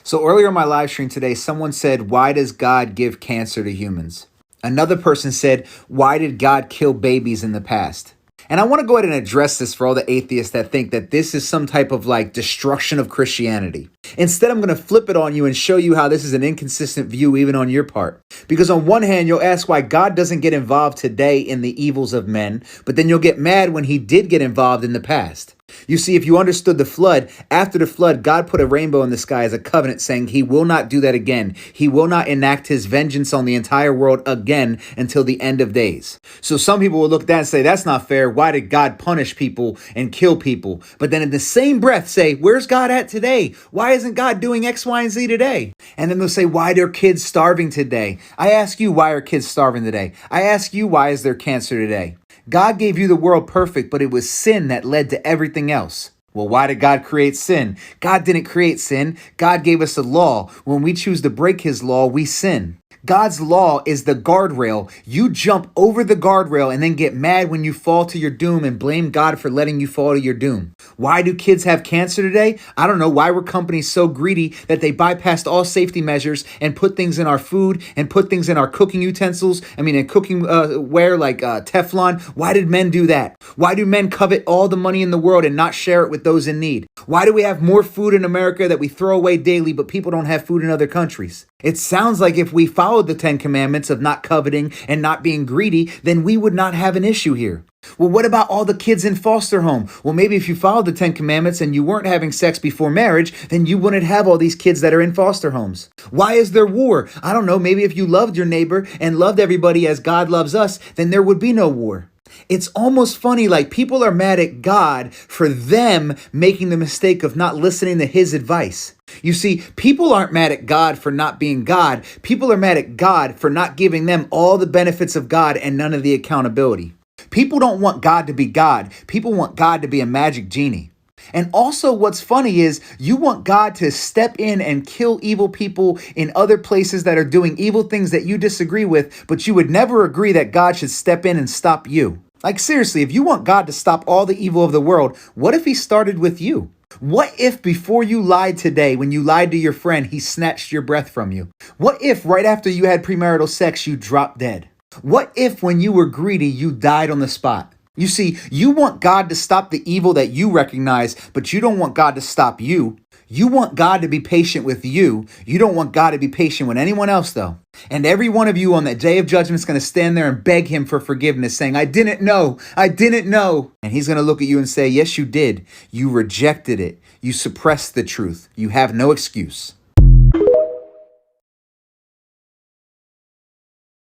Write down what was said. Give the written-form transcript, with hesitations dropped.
So earlier in my live stream today, someone said, why does God give cancer to humans? Another person said, why did God kill babies in the past? And I want to go ahead and address this for all the atheists that think that this is some type of destruction of Christianity. Instead, I'm going to flip it on you and show you how this is an inconsistent view even on your part. Because on one hand, you'll ask why God doesn't get involved today in the evils of men, but then you'll get mad when he did get involved in the past. You see, if you understood the flood, after the flood, God put a rainbow in the sky as a covenant saying he will not do that again. He will not enact his vengeance on the entire world again until the end of days. So some people will look at that and say, that's not fair. Why did God punish people and kill people? But then in the same breath say, where's God at today? Why isn't God doing X, Y, and Z today? And then they'll say, why are kids starving today? I ask you, why are kids starving today? I ask you, why is there cancer today? God gave you the world perfect, but it was sin that led to everything else. Well, why did God create sin? God didn't create sin. God gave us a law. When we choose to break his law, we sin. God's law is the guardrail. You jump over the guardrail and then get mad when you fall to your doom and blame God for letting you fall to your doom. Why do kids have cancer today? I don't know. Why were companies so greedy that they bypassed all safety measures and put things in our food and put things in our cooking utensils? In cooking ware like Teflon. Why did men do that? Why do men covet all the money in the world and not share it with those in need? Why do we have more food in America that we throw away daily, but people don't have food in other countries? It sounds like if we followed the 10 commandments of not coveting and not being greedy, then we would not have an issue here. Well, what about all the kids in foster home? Well, maybe if you followed the 10 commandments and you weren't having sex before marriage, then you wouldn't have all these kids that are in foster homes. Why is there war? I don't know. Maybe if you loved your neighbor and loved everybody as God loves us, then there would be no war. It's almost funny, like people are mad at God for them making the mistake of not listening to his advice. You see, people aren't mad at God for not being God. People are mad at God for not giving them all the benefits of God and none of the accountability. People don't want God to be God. People want God to be a magic genie. And also what's funny is you want God to step in and kill evil people in other places that are doing evil things that you disagree with, but you would never agree that God should step in and stop you. Like seriously, if you want God to stop all the evil of the world, what if he started with you? What if before you lied today, when you lied to your friend, he snatched your breath from you? What if right after you had premarital sex, you dropped dead? What if when you were greedy, you died on the spot? You see, you want God to stop the evil that you recognize, but you don't want God to stop you. You want God to be patient with you. You don't want God to be patient with anyone else, though. And every one of you on that day of judgment is going to stand there and beg him for forgiveness, saying, I didn't know. I didn't know. And he's going to look at you and say, yes, you did. You rejected it. You suppressed the truth. You have no excuse.